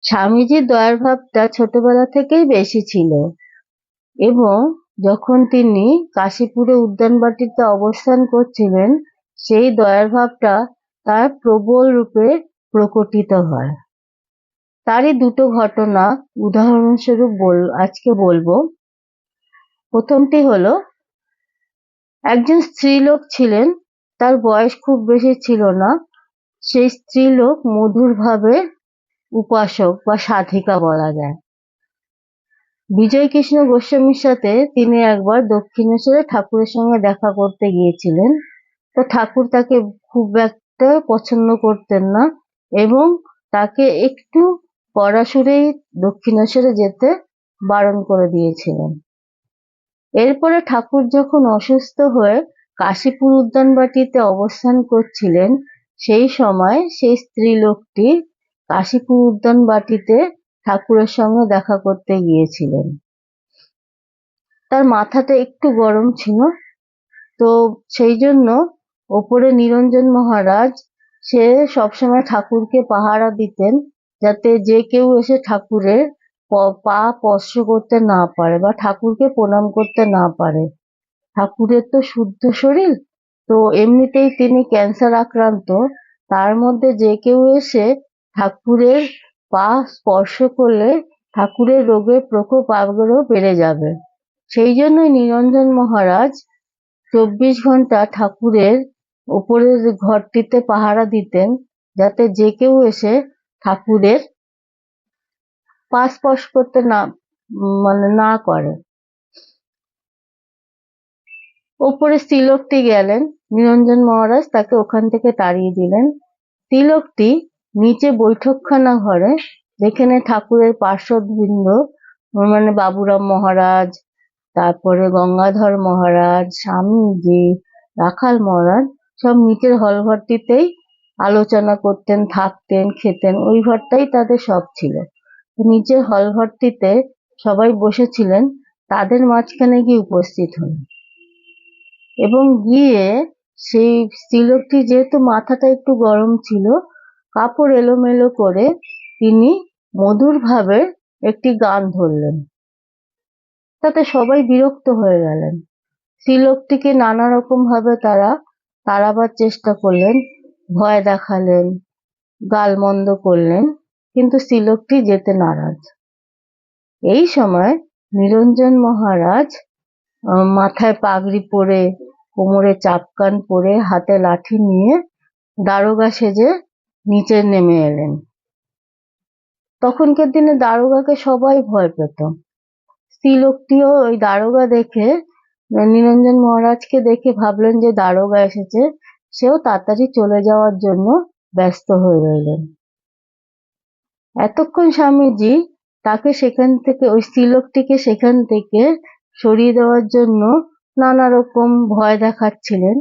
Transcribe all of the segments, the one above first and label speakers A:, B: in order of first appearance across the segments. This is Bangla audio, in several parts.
A: স্বামীজির দয়ার ভাবটা ছোটবেলা থেকেই বেশি ছিল এবং যখন তিনি কাশীপুরে উদ্যানবাটিতে অবস্থান করছিলেন সেই দয়ার ভাবটা তার প্রবল রূপে প্রকটিত হয়। তারই দুটো ঘটনা উদাহরণস্বরূপ আজকে বলবো। প্রথমটি হলো, একজন স্ত্রীলোক ছিলেন, তার বয়স খুব বেশি ছিল না। সেই স্ত্রীলোক মধুর ভাবে উপাসক বা সাধিকা বলা যায়। বিজয়কৃষ্ণ গোস্বামীর সাথে তিনি একবার দক্ষিণেশ্বরে ঠাকুরের সঙ্গে দেখা করতে গিয়েছিলেন। তো ঠাকুর তাকে খুব একটা পছন্দ করতেন না এবং তাকে একটু কড়া সুরেই দক্ষিণেশ্বরে যেতে বারণ করে দিয়েছিলেন। এরপরে ঠাকুর যখন অসুস্থ হয়ে কাশীপুর উদ্যানবাটিতে অবস্থান করছিলেন, সেই সময় সেই স্ত্রীলোকটি কাশীপুর উদ্যানবাটিতে ঠাকুরের সঙ্গে দেখা করতে গিয়েছিলেন। তার মাথাটা একটু গরম ছিল, তো সেই জন্য ওপরে নিরঞ্জন মহারাজ সে সবসময় ঠাকুরকে পাহারা দিতেন, যাতে যে কেউ এসে ঠাকুরের পা স্পর্শ করতে না পারে বা ঠাকুরকে প্রণাম করতে না পারে। ঠাকুরের তো শুদ্ধ শরীর, তো এমনিতেই তিনি ক্যান্সার আক্রান্ত, তার মধ্যে যে কেউ এসে ঠাকুরের পা স্পর্শ করলে ঠাকুরের রোগের প্রকোপ আরো বেড়ে যাবে। সেই জন্যই নিরঞ্জন মহারাজ 24 ঘন্টা ঠাকুরের উপরের ঘরটিতে পাহারা দিতেন, যাতে যে কেউ এসে ঠাকুরের পা স্পর্শ করতে না করে। ওপরে স্ত্রীলোকটি গেলেন, নিরঞ্জন মহারাজ তাকে ওখান থেকে তাড়িয়ে দিলেন। স্ত্রীলোকটি নিচে বৈঠকখানা ঘরে, যেখানে ঠাকুরের পার্শ্বদবৃন্দ মানে বাবুরাম মহারাজ, তারপরে গঙ্গাধর মহারাজ, স্বামীজি, রাখাল মহারাজ সব নিচের হলঘরটিতেই আলোচনা করতেন, থাকতেন, খেতেন। ওই ঘরটাই তাদের সব ছিল। নিচের হলঘরটিতে সবাই বসেছিলেন, তাদের মাঝখানে গিয়ে উপস্থিত হলেন এবং গিয়ে সেই স্ত্রীলোকটি, যেহেতু মাথাটা একটু গরম ছিল, কাপড় এলোমেলো করে তিনি মধুর ভাবে একটি গান ধরলেন। তাতে সবাই বিরক্ত হয়ে গেলেন। স্ত্রীলোকটিকে নানা রকম ভাবে তারা তাড়াবার চেষ্টা করলেন, ভয় দেখালেন, গালমন্দ করলেন, কিন্তু স্ত্রীলোকটি যেতে নারাজ। এই সময় নিরঞ্জন মহারাজ মাথায় পাগড়ি পরে, কোমরে চাপকান পরে, হাতে লাঠি নিয়ে দারোগা সেজে নিচে নেমে এলেন। তখনকার দিনে দারোগাকে সবাই ভয় পেত। স্ত্রীলোকটিও ওই দারোগা দেখে, নিরঞ্জন মহারাজকে দেখে ভাবলেন যে দারোগা এসেছে, সেও তাড়াতাড়ি চলে যাওয়ার জন্য ব্যস্ত হয়ে রইলেন। এতক্ষণ স্বামীজি তাকে সেখান থেকে, ওই স্ত্রীলোকটিকে সেখান থেকে সরিয়ে দেওয়ার জন্য নানা রকম ভয় দেখাচ্ছিলেন,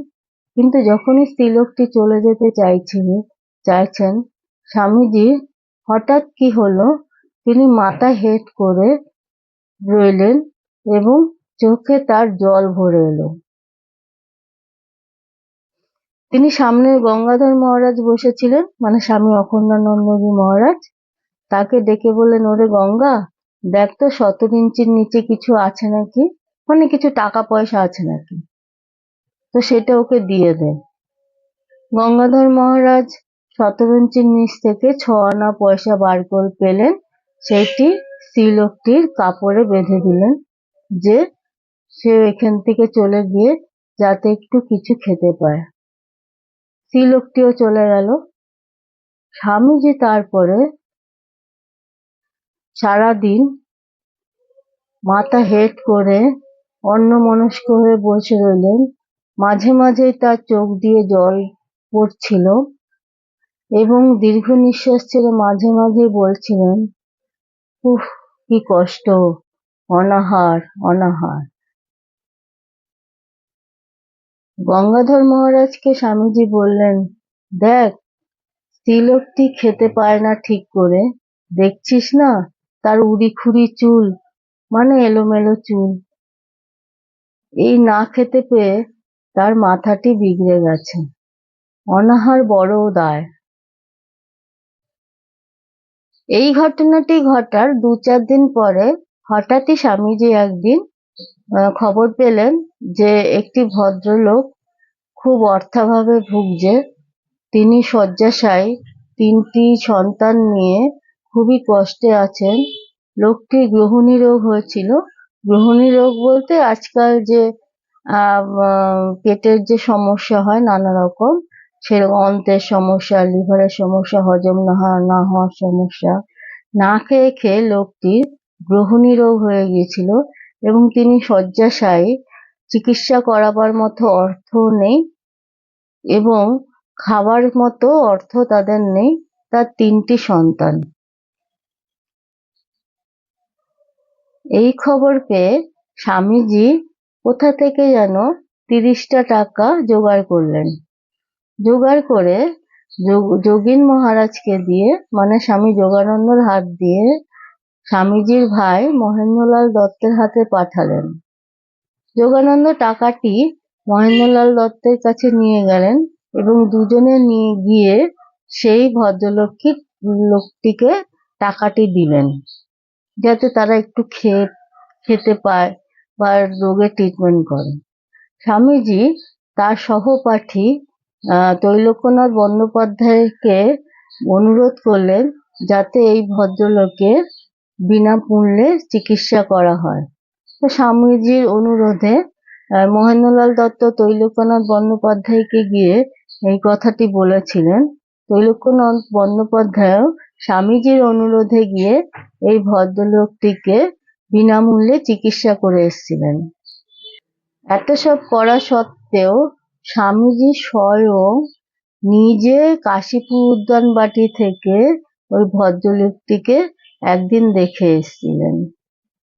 A: কিন্তু যখনই স্ত্রীলোকটি চলে যেতে চাইছেন, স্বামীজি হঠাৎ কি হলো, তিনি মাথা হেঁট করে রইলেন এবং চোখে তার জল ভরে এলো। তিনি সামনে গঙ্গাধর মহারাজ বসেছিলেন, মানে স্বামী অখণ্ডানন্দজি মহারাজ, তাকে ডেকে বললেন, ওরে গঙ্গা, দেখ তো 17 ইঞ্চির নিচে কিছু আছে নাকি, মানে কিছু টাকা পয়সা আছে নাকি, তো সেটা ওকে দিয়ে দে। গঙ্গাধর মহারাজ 17 ইঞ্চির নিচ থেকে 6 আনা পয়সা বার করে পেলেন, সেটি স্ত্রীলোকটির কাপড়ে বেঁধে দিলেন, যে সে এখান থেকে চলে গিয়ে যাতে একটু কিছু খেতে পায়। স্ত্রীলোকটিও চলে গেল। স্বামীজি তারপরে সারাদিন মাথা হেঁট করে অন্যমনস্ক হয়ে বসে রইলেন। মাঝে মাঝেই তার চোখ দিয়ে জল পড়ছিল এবং দীর্ঘ নিঃশ্বাস ছেড়ে মাঝে মাঝে বলছিলেন, উফ, কি কষ্ট, অনাহার অনাহার। গঙ্গাধর মহারাজকে স্বামীজি বললেন, দেখ, স্ত্রীলোকটি খেতে পায় না ঠিক করে, দেখছিস না তার উড়ি খুড়ি চুল, মানে এলোমেলো চুল, এই না খেতে পেয়ে তার মাথাটি বিগড়ে গেছে, অনাহার বড় দায়। এই ঘটনাটি ঘটার 2-4 দিন পরে হঠাৎই স্বামীজি একদিন খবর পেলেন যে একটি ভদ্রলোক খুব অর্থাভাবে ভুগছে। তিনি শয্যাশায়ী, 3টি সন্তান নিয়ে খুবই কষ্টে আছেন। লোকটির গ্রহণী রোগ হয়েছিল। গ্রহণী রোগ বলতে আজকাল যে পেটের যে সমস্যা হয় নানা রকম, সেরকম অন্ত্রের সমস্যা, লিভারের সমস্যা, হজম না হওয়ার সমস্যা। না খেয়ে খেয়ে লোকটির গ্রহণী রোগ হয়ে গিয়েছিল এবং তিনি শয্যাশায়ী, চিকিৎসা করাবার মতো অর্থ নেই এবং খাবার মতো অর্থ তাদের নেই। তার 3টি সন্তান। এই খবর পেয়ে স্বামীজি কোথা থেকে যেন 30টা টাকা জোগাড় করলেন। জোগাড় করে যোগীন মহারাজকে দিয়ে, মানে স্বামী যোগানন্দর হাত দিয়ে স্বামীজির ভাই মহেন্দ্রলাল দত্তের হাতে পাঠালেন। যোগানন্দ টাকাটি মহেন্দ্রলাল দত্তের কাছে নিয়ে গেলেন এবং দুজনে নিয়ে গিয়ে সেই লোকটিকে টাকাটি দিলেন, যাতে তারা একটু খেতে পায় বা রোগের ট্রিটমেন্ট করে। স্বামীজি তার সহপাঠী ত্রৈলোক্যনাথ বন্দ্যোপাধ্যায়কে অনুরোধ করলেন যাতে এই ভদ্রলোকের বিনামূল্যে চিকিৎসা করা হয়। তো স্বামীজির অনুরোধে মহেন্দ্রলাল দত্ত ত্রৈলোক্যনাথ বন্দ্যোপাধ্যায়কে গিয়ে এই কথাটি বলেছিলেন। ত্রৈলোক্যনাথ বন্দ্যোপাধ্যায়ও স্বামীজির অনুরোধে গিয়ে এই ভদ্রলোকটিকে বিনামূল্যে চিকিৎসা করে এসেছিলেন। এত সব করা সত্ত্বেও স্বামীজি স্বয়ং নিজে কাশীপুর উদ্যানবাটি থেকে ওই ভদ্রলোকটিকে একদিন দেখে এসেছিলেন।